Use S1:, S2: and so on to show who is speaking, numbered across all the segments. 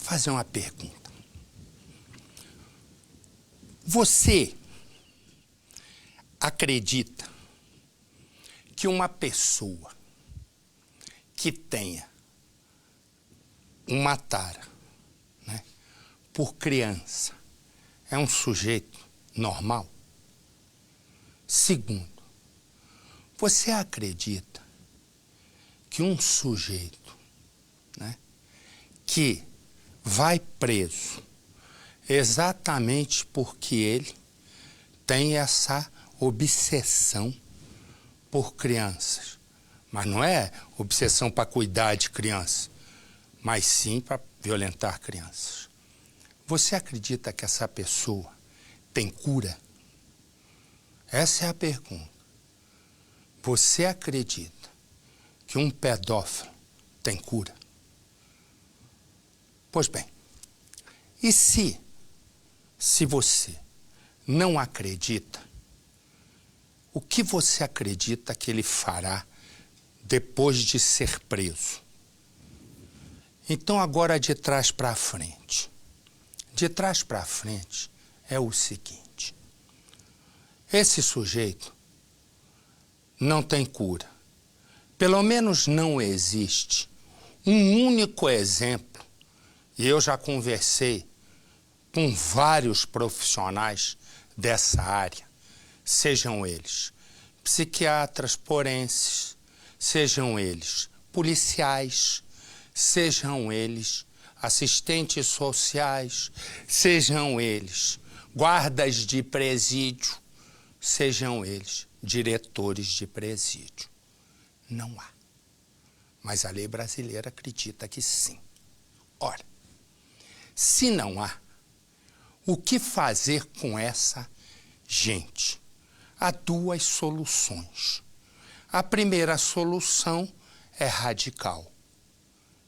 S1: fazer uma pergunta. Você acredita que uma pessoa que tenha uma tara, né, por criança é um sujeito normal? Segundo, você acredita que um sujeito, né, que vai preso exatamente porque ele tem essa obsessão por crianças, mas não é obsessão para cuidar de crianças, mas sim para violentar crianças. Você acredita que essa pessoa tem cura? Essa é a pergunta. Você acredita que um pedófilo tem cura? Pois bem, e se você não acredita, o que você acredita que ele fará depois de ser preso? Então, agora de trás para frente. De trás para frente é o seguinte: esse sujeito não tem cura. Pelo menos não existe um único exemplo, e eu já conversei com vários profissionais dessa área, sejam eles psiquiatras forenses, sejam eles policiais, sejam eles assistentes sociais, sejam eles guardas de presídio, sejam eles diretores de presídio. Não há. Mas a lei brasileira acredita que sim. Ora, se não há, o que fazer com essa gente? Há duas soluções. A primeira solução é radical,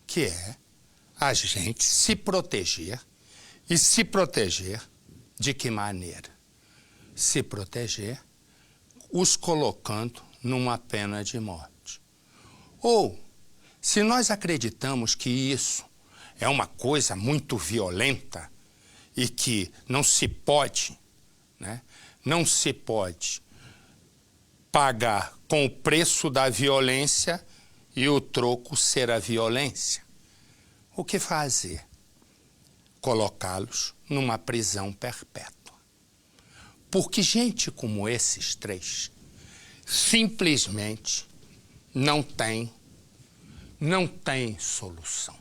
S1: que é a gente se proteger. E se proteger de que maneira? Se proteger os colocando numa pena de morte. Ou, se nós acreditamos que isso é uma coisa muito violenta e que não se pode, né, não se pode pagar com o preço da violência e o troco ser a violência, o que fazer? Colocá-los numa prisão perpétua. Porque gente como esses três simplesmente não tem solução.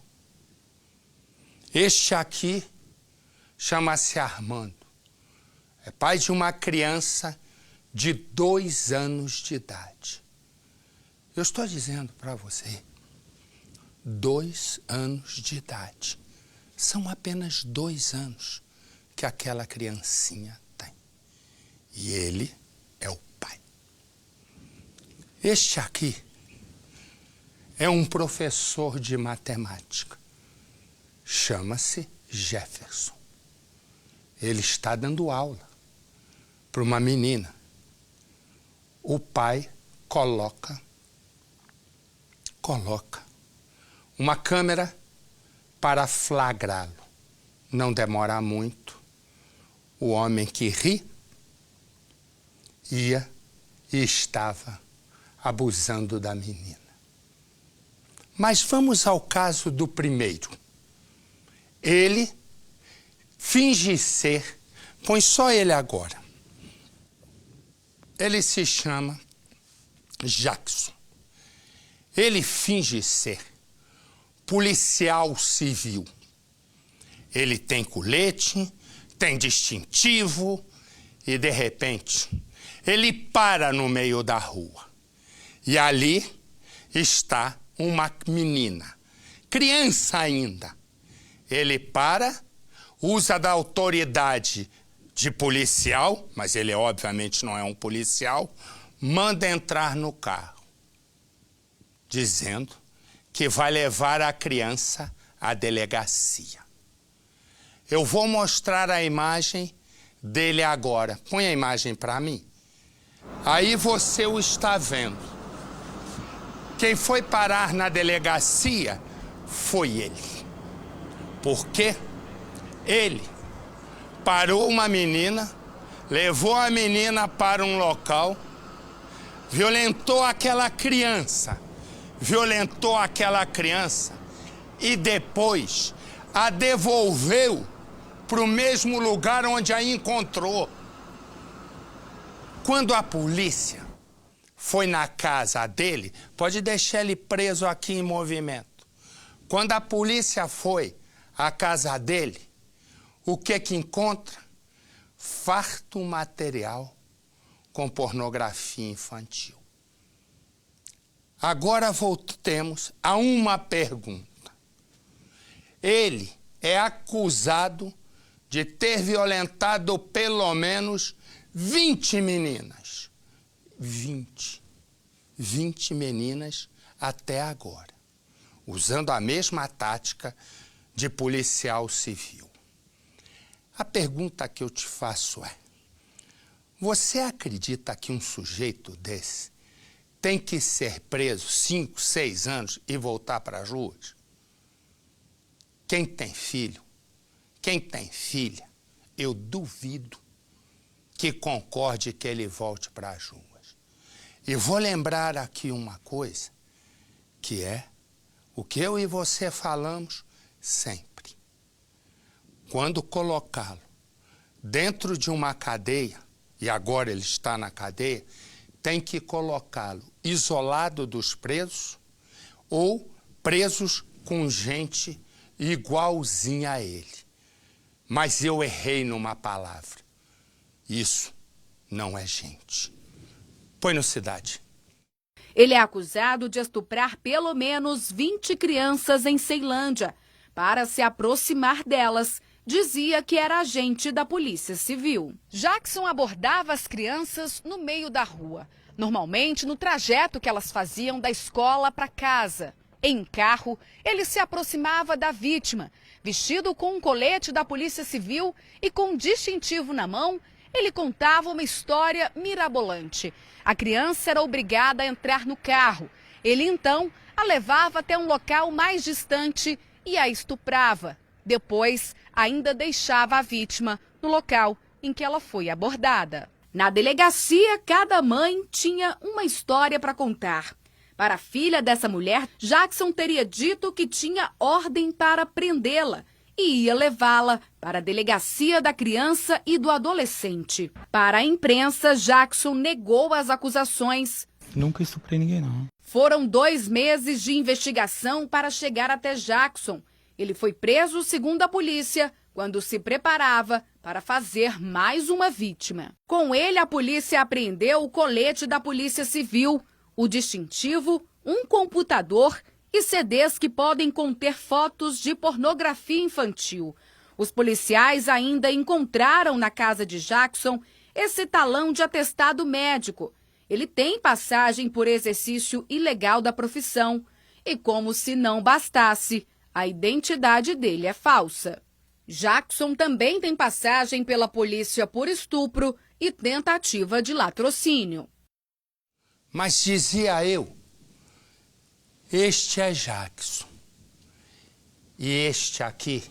S1: Este aqui chama-se Armando. É pai de uma criança de 2 anos de idade. Eu estou dizendo para você, 2 anos de idade. São apenas 2 anos que aquela criancinha tem. E ele é o pai. Este aqui é um professor de matemática. Chama-se Jefferson. Ele está dando aula para uma menina. O pai coloca uma câmera para flagrá-lo. Não demora muito, o homem que ri ia e estava abusando da menina. Mas vamos ao caso do primeiro. Ele finge ser, põe só ele agora. Ele se chama Jackson. Ele finge ser policial civil. Ele tem colete, tem distintivo e, de repente, ele para no meio da rua. E ali está uma menina, criança ainda. Ele para, usa da autoridade de policial, mas ele obviamente não é um policial, manda entrar no carro, dizendo que vai levar a criança à delegacia. Eu vou mostrar a imagem dele agora. Põe a imagem para mim. Aí você o está vendo. Quem foi parar na delegacia foi ele. Porque ele parou uma menina, levou a menina para um local, violentou aquela criança e depois a devolveu para o mesmo lugar onde a encontrou. Quando a polícia foi na casa dele, pode deixar ele preso aqui em movimento. Quando a polícia foi à casa dele, o que encontra? Farto material com pornografia infantil. Agora voltemos a uma pergunta. Ele é acusado de ter violentado pelo menos 20 meninas. 20 meninas até agora, usando a mesma tática de policial civil. A pergunta que eu te faço é: você acredita que um sujeito desse tem que ser preso 5, 6 anos e voltar para as ruas? Quem tem filho, quem tem filha, eu duvido que concorde que ele volte para as ruas. E vou lembrar aqui uma coisa, que é o que eu e você falamos sempre. Quando colocá-lo dentro de uma cadeia, e agora ele está na cadeia, tem que colocá-lo isolado dos presos ou presos com gente igualzinha a ele. Mas eu errei numa palavra. Isso não é gente. Põe no Cidade.
S2: Ele é acusado de estuprar pelo menos 20 crianças em Ceilândia. Para se aproximar delas, dizia que era agente da Polícia Civil. Jackson abordava as crianças no meio da rua, normalmente no trajeto que elas faziam da escola para casa. Em carro, ele se aproximava da vítima, vestido com um colete da Polícia Civil e com um distintivo na mão. Ele contava uma história mirabolante. A criança era obrigada a entrar no carro. Ele, então, a levava até um local mais distante e a estuprava. Depois, ainda deixava a vítima no local em que ela foi abordada. Na delegacia, cada mãe tinha uma história para contar. Para a filha dessa mulher, Jackson teria dito que tinha ordem para prendê-la e ia levá-la para a delegacia da criança e do adolescente. Para a imprensa, Jackson negou as acusações.
S3: Nunca estuprei ninguém, não.
S2: Foram 2 meses de investigação para chegar até Jackson. Ele foi preso, segundo a polícia, quando se preparava para fazer mais uma vítima. Com ele, a polícia apreendeu o colete da Polícia Civil, o distintivo, um computador e CDs que podem conter fotos de pornografia infantil. Os policiais ainda encontraram na casa de Jackson esse talão de atestado médico. Ele tem passagem por exercício ilegal da profissão e, como se não bastasse, a identidade dele é falsa. Jackson também tem passagem pela polícia por estupro e tentativa de latrocínio.
S1: Mas dizia eu, este é Jackson. E este aqui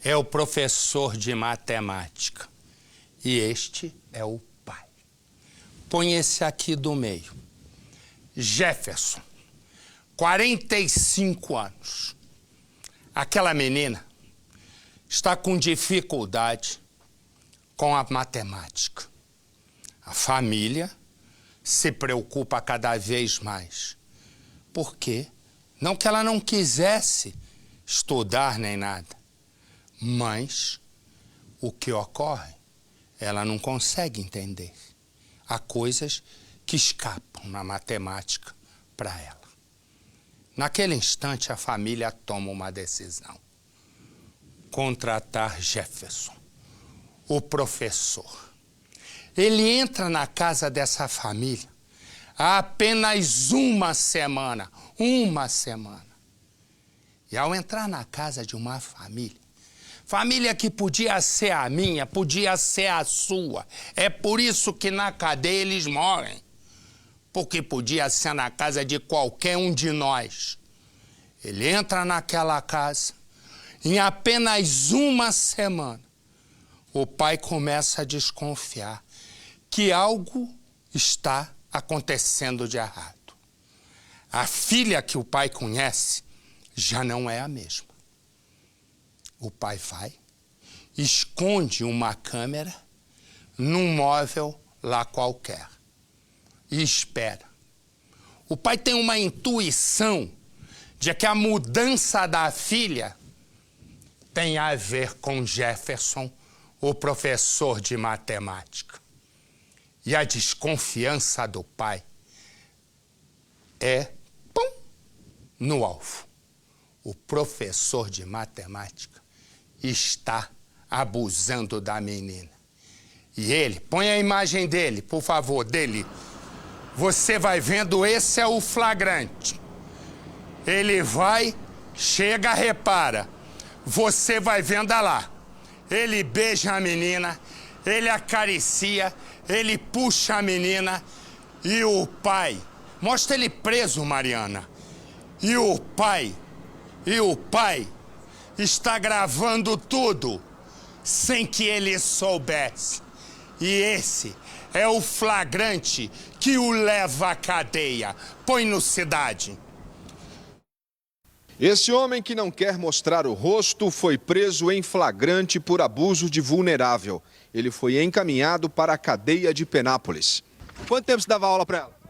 S1: é o professor de matemática. E este é o pai. Põe esse aqui do meio. Jefferson, 45 anos. Aquela menina está com dificuldade com a matemática. A família se preocupa cada vez mais. Por quê? Não que ela não quisesse estudar nem nada, mas o que ocorre, ela não consegue entender. Há coisas que escapam na matemática para ela. Naquele instante, a família toma uma decisão. Contratar Jefferson, o professor. Ele entra na casa dessa família há apenas uma semana. E ao entrar na casa de uma família que podia ser a minha, podia ser a sua. É por isso que na cadeia eles morrem. Porque podia ser na casa de qualquer um de nós. Ele entra naquela casa Em apenas uma semana, o pai começa a desconfiar que algo está acontecendo de errado. A filha que o pai conhece já não é a mesma. O pai vai, esconde uma câmera num móvel lá qualquer e espera. O pai tem uma intuição de que a mudança da filha tem a ver com Jefferson, o professor de matemática. E a desconfiança do pai é, pum, no alvo. O professor de matemática está abusando da menina. E ele, põe a imagem dele, por favor, dele. Você vai vendo, esse é o flagrante. Ele vai, chega, repara. Você vai vendo, olha lá. Ele beija a menina, ele acaricia, ele puxa a menina e o pai... Mostra ele preso, Mariana. E o pai está gravando tudo sem que ele soubesse. E esse é o flagrante que o leva à cadeia. Põe no Cidade.
S3: Esse homem que não quer mostrar o rosto foi preso em flagrante por abuso de vulnerável. Ele foi encaminhado para a cadeia de Penápolis. Quanto tempo você dava aula para ela?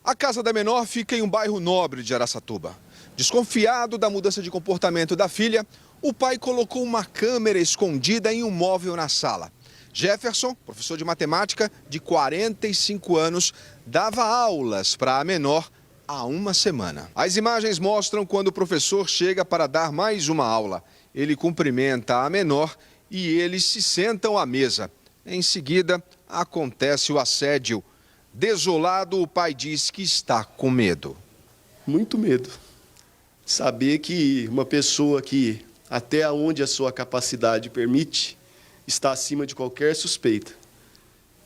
S3: A casa da menor fica em um bairro nobre de Araçatuba. Desconfiado da mudança de comportamento da filha, o pai colocou uma câmera escondida em um móvel na sala. Jefferson, professor de matemática de 45 anos, dava aulas para a menor há uma semana. As imagens mostram quando o professor chega para dar mais uma aula. Ele cumprimenta a menor e eles se sentam à mesa. Em seguida, acontece o assédio. Desolado, o pai diz que está com medo.
S4: Muito medo. Saber que uma pessoa que, até onde a sua capacidade permite, está acima de qualquer suspeita.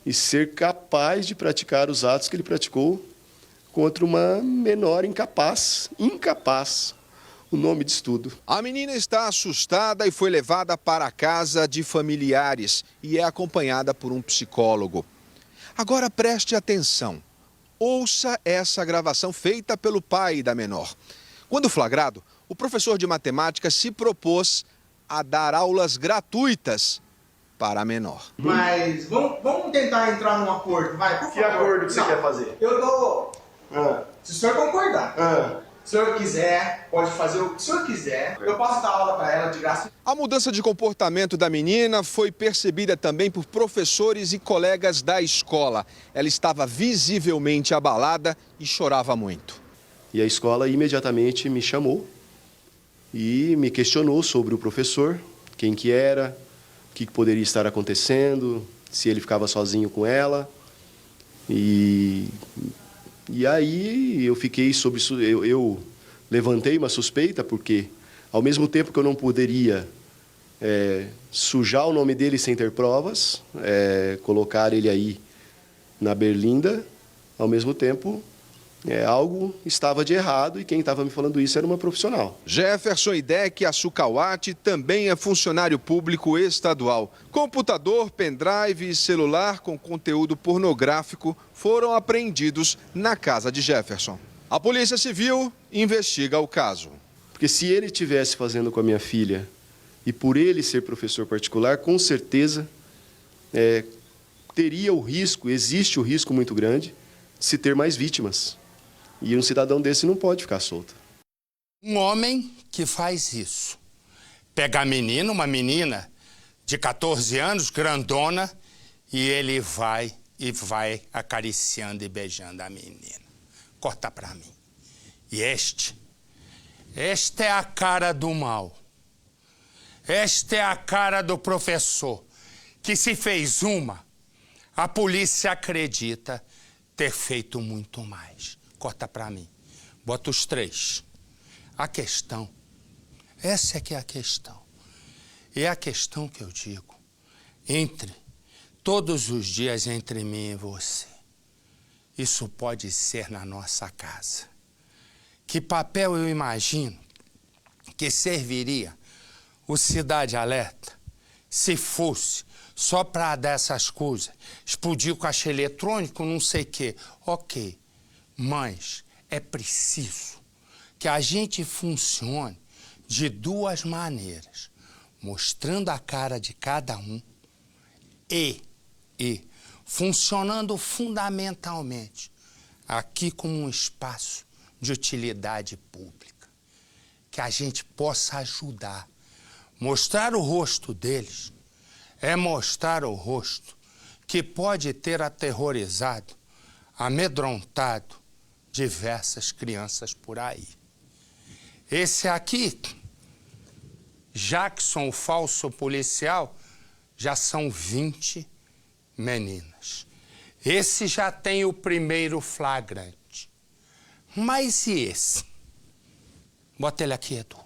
S4: E ser capaz de praticar os atos que ele praticou contra uma menor incapaz. O nome disso tudo.
S3: A menina está assustada e foi levada para a casa de familiares e é acompanhada por um psicólogo. Agora preste atenção. Ouça essa gravação feita pelo pai da menor. Quando flagrado, o professor de matemática se propôs a dar aulas gratuitas para a menor.
S5: Mas vamos tentar entrar num acordo, vai, por favor.
S4: Que acordo que você quer fazer?
S5: Eu dou... Se o senhor concordar. Se o senhor quiser, pode fazer o que o senhor quiser. Eu posso dar aula para ela de graça.
S3: A mudança de comportamento da menina foi percebida também por professores e colegas da escola. Ela estava visivelmente abalada e chorava muito.
S4: E a escola imediatamente me chamou e me questionou sobre o professor, quem que era, o que poderia estar acontecendo, se ele ficava sozinho com ela. E aí eu fiquei eu levantei uma suspeita, porque ao mesmo tempo que eu não poderia sujar o nome dele sem ter provas, colocar ele aí na berlinda, ao mesmo tempo algo estava de errado e quem estava me falando isso era uma profissional.
S3: Jefferson Idek Asukawati também é funcionário público estadual. Computador, pendrive e celular com conteúdo pornográfico foram apreendidos na casa de Jefferson. A Polícia Civil investiga o caso.
S4: Porque se ele estivesse fazendo com a minha filha e por ele ser professor particular, com certeza teria o risco, existe o risco muito grande de se ter mais vítimas. E um cidadão desse não pode ficar solto.
S1: Um homem que faz isso, pega a menina, uma menina de 14 anos, grandona, e ele vai acariciando e beijando a menina. Corta pra mim. E esta é a cara do mal. Esta é a cara do professor, que se fez uma, a polícia acredita ter feito muito mais. Corta pra mim. Bota os 3. A questão, essa é que é a questão. E é a questão que eu digo, todos os dias entre mim e você. Isso pode ser na nossa casa. Que papel eu imagino que serviria o Cidade Alerta se fosse só para dar essas coisas, explodir o caixa eletrônico, não sei o quê. Ok, mas é preciso que a gente funcione de duas maneiras, mostrando a cara de cada um e funcionando fundamentalmente aqui como um espaço de utilidade pública, que a gente possa ajudar. Mostrar o rosto deles é mostrar o rosto que pode ter aterrorizado, amedrontado diversas crianças por aí. Esse aqui, Jackson, o falso policial, já são 20 meninas. Esse já tem o primeiro flagrante. Mas e esse? Bota ele aqui, Edu.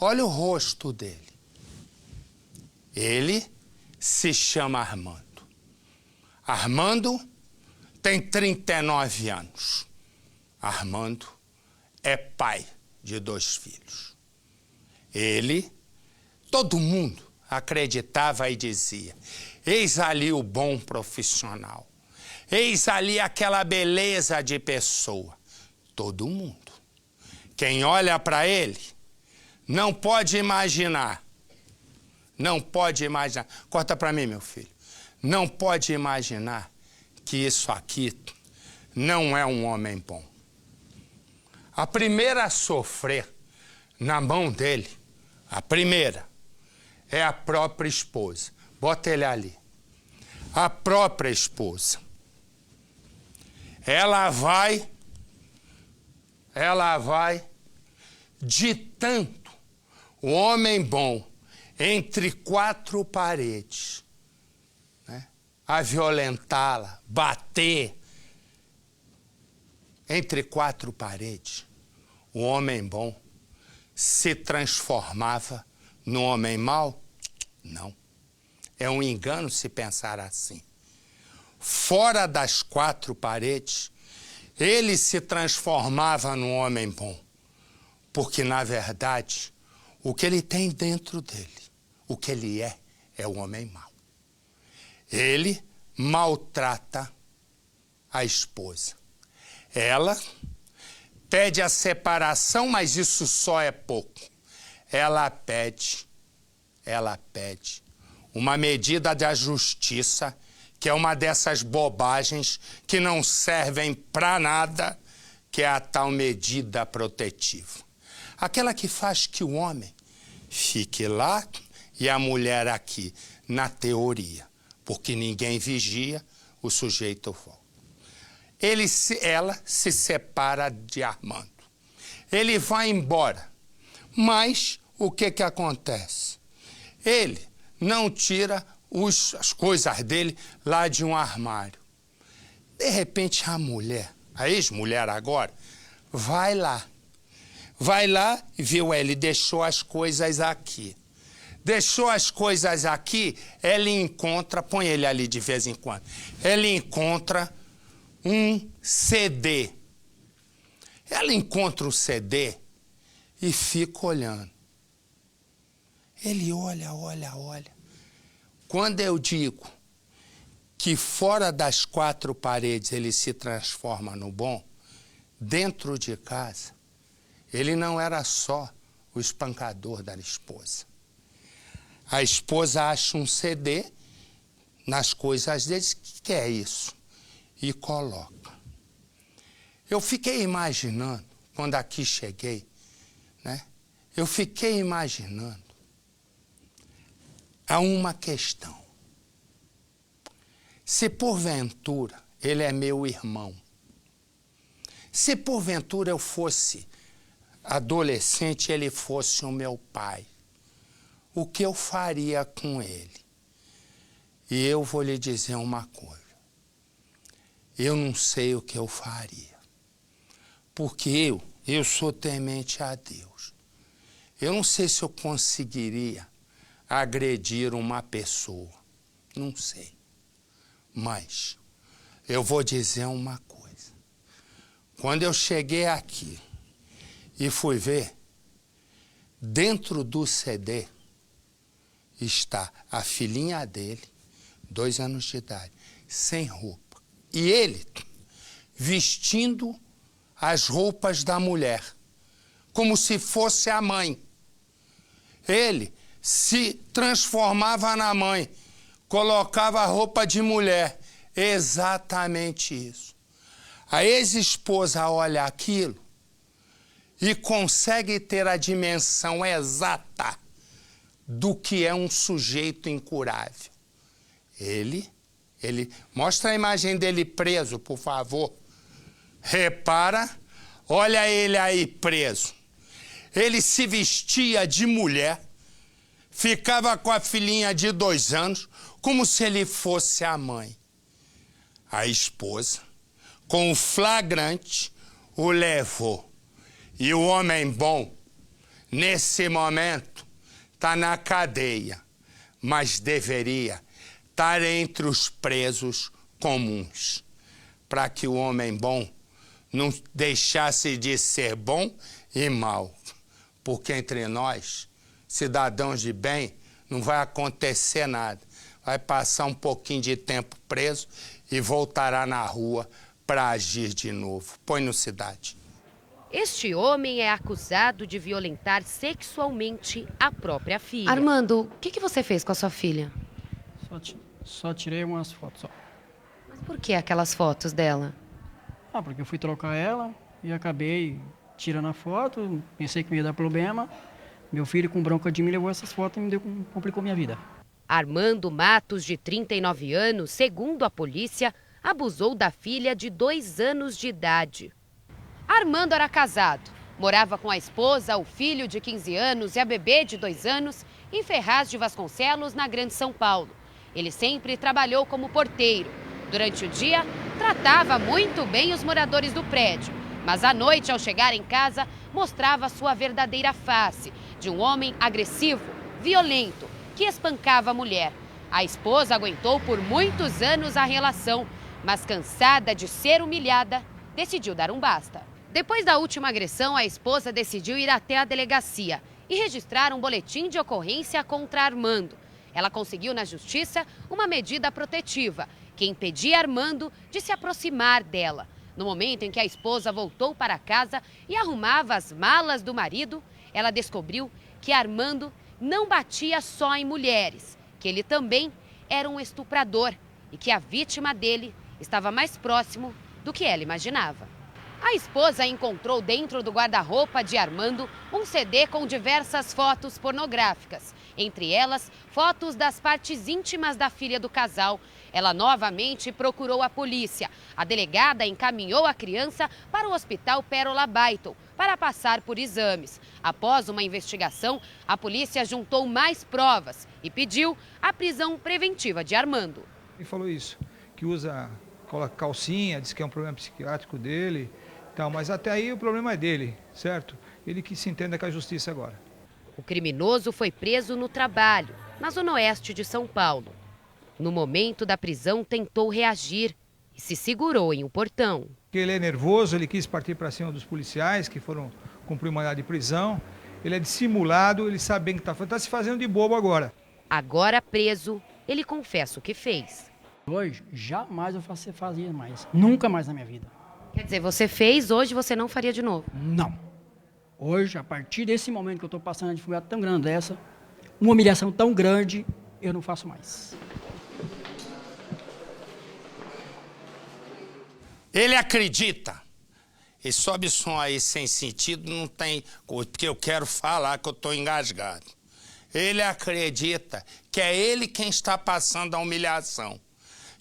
S1: Olha o rosto dele. Ele se chama Armando. Armando tem 39 anos. Armando é pai de 2 filhos. Ele, todo mundo acreditava e dizia: eis ali o bom profissional. Eis ali aquela beleza de pessoa. Todo mundo. Quem olha para ele não pode imaginar. Não pode imaginar. Corta para mim, meu filho. Não pode imaginar que isso aqui não é um homem bom. A primeira a sofrer na mão dele, a primeira, é a própria esposa. Bota ele ali. A própria esposa. Ela vai de tanto o homem bom entre 4 paredes, né, a violentá-la, bater. Entre 4 paredes, o homem bom se transformava no homem mau? Não. É um engano se pensar assim. Fora das 4 paredes, ele se transformava no homem bom. Porque, na verdade, o que ele tem dentro dele, o que ele é o homem mau. Ele maltrata a esposa. Ela pede a separação, mas isso só é pouco. Ela pede uma medida da justiça, que é uma dessas bobagens que não servem para nada, que é a tal medida protetiva. Aquela que faz que o homem fique lá e a mulher aqui, na teoria, porque ninguém vigia, o sujeito volta. Ela se separa de Armando. Ele vai embora, mas o que acontece? Ele não tira as coisas dele lá de um armário. De repente a mulher, a ex-mulher agora, vai lá e viu, ele deixou as coisas aqui. Deixou as coisas aqui, ela encontra, põe ele ali de vez em quando, ela encontra um CD. Ela encontra o CD e fica olhando. Ele olha. Quando eu digo que fora das 4 paredes ele se transforma no bom, dentro de casa, ele não era só o espancador da esposa. A esposa acha um CD nas coisas deles, que é isso? E coloca. Eu fiquei imaginando, quando aqui cheguei, né? Eu fiquei imaginando a uma questão. Se porventura ele é meu irmão, se porventura eu fosse adolescente e ele fosse o meu pai, o que eu faria com ele? E eu vou lhe dizer uma coisa. Eu não sei o que eu faria. Porque eu sou temente a Deus. Eu não sei se eu conseguiria agredir uma pessoa. Não sei. Mas eu vou dizer uma coisa. Quando eu cheguei aqui e fui ver, Dentro do CD está a filhinha dele, 2 anos de idade, sem roupa. E ele vestindo as roupas da mulher, como se fosse a mãe. Ele se transformava na mãe, colocava a roupa de mulher. Exatamente isso. A ex-esposa olha aquilo e consegue ter a dimensão exata do que é um sujeito incurável. Ele mostra a imagem dele preso, por favor. Repara, olha ele aí preso. Ele se vestia de mulher, ficava com a filhinha de 2 anos, como se ele fosse a mãe. A esposa, com o flagrante, o levou. E o homem bom, nesse momento, está na cadeia, mas deveria estar entre os presos comuns, para que o homem bom não deixasse de ser bom e mal. Porque entre nós, cidadãos de bem, não vai acontecer nada. Vai passar um pouquinho de tempo preso e voltará na rua para agir de novo. Põe no Cidade.
S6: Este homem é acusado de violentar sexualmente a própria filha. Armando, o que você fez com a sua filha?
S7: Só tirei umas fotos, só.
S6: Mas por que aquelas fotos dela?
S7: Porque eu fui trocar ela e acabei tirando a foto, pensei que me ia dar problema. Meu filho, com bronca de mim, levou essas fotos e complicou minha vida.
S6: Armando Matos, de 39 anos, segundo a polícia, abusou da filha de 2 anos de idade. Armando era casado, morava com a esposa, o filho de 15 anos e a bebê de 2 anos em Ferraz de Vasconcelos, na Grande São Paulo. Ele sempre trabalhou como porteiro. Durante o dia, tratava muito bem os moradores do prédio, mas à noite, ao chegar em casa, mostrava sua verdadeira face, de um homem agressivo, violento, que espancava a mulher. A esposa aguentou por muitos anos a relação, mas cansada de ser humilhada, decidiu dar um basta. Depois da última agressão, a esposa decidiu ir até a delegacia e registrar um boletim de ocorrência contra Armando. Ela conseguiu na justiça uma medida protetiva que impedia Armando de se aproximar dela. No momento em que a esposa voltou para casa e arrumava as malas do marido, ela descobriu que Armando não batia só em mulheres, que ele também era um estuprador e que a vítima dele estava mais próximo do que ela imaginava. A esposa encontrou dentro do guarda-roupa de Armando um CD com diversas fotos pornográficas, entre elas fotos das partes íntimas da filha do casal. Ela novamente procurou a polícia. A delegada encaminhou a criança para o Hospital Pérola Baiton para passar por exames. Após uma investigação, a polícia juntou mais provas e pediu a prisão preventiva de Armando.
S8: Ele falou isso, que coloca calcinha, diz que é um problema psiquiátrico dele, mas até aí o problema é dele, certo? Ele que se entenda com a justiça agora.
S6: O criminoso foi preso no trabalho, na zona oeste de São Paulo. No momento da prisão, tentou reagir e se segurou em um portão.
S8: Ele é nervoso, ele quis partir para cima dos policiais que foram cumprir mandado de prisão. Ele é dissimulado, ele sabe bem que está se fazendo de bobo agora.
S6: Agora preso, ele confessa o que fez.
S7: Hoje, jamais eu fazia mais. Nunca mais na minha vida.
S6: Quer dizer, você fez, hoje você não faria de novo?
S7: Não. Hoje, a partir desse momento que eu estou passando uma dificuldade tão grande dessa, uma humilhação tão grande, eu não faço mais.
S1: Ele acredita. E sobe som aí sem sentido, não tem... Porque eu quero falar que eu estou engasgado. Ele acredita que é ele quem está passando a humilhação.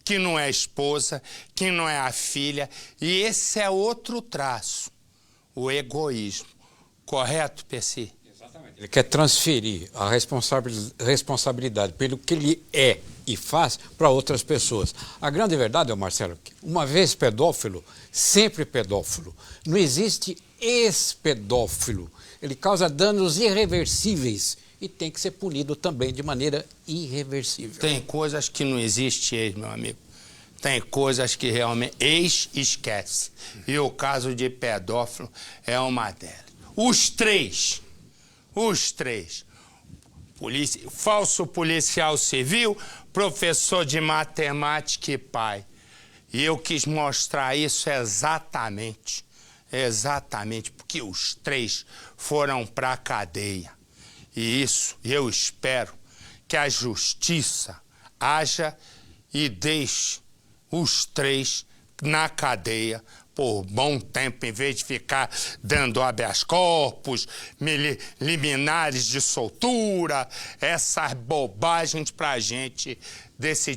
S1: Que não é a esposa, que não é a filha. E esse é outro traço, o egoísmo. Correto, Percy?
S9: Exatamente. Ele quer transferir a responsabilidade pelo que ele é e faz para outras pessoas. A grande verdade, Marcelo, que uma vez pedófilo, sempre pedófilo. Não existe ex-pedófilo. Ele causa danos irreversíveis e tem que ser punido também de maneira irreversível.
S1: Tem coisas que não existe ex, meu amigo. Tem coisas que realmente ex esquece. E o caso de pedófilo é uma delas. Os três Os três. Falso policial civil, professor de matemática e pai. E eu quis mostrar isso exatamente, porque os três foram para a cadeia. E isso eu espero que a justiça haja e deixe os três na cadeia por bom tempo, em vez de ficar dando habeas corpus, liminares de soltura, essas bobagens pra gente desse tipo.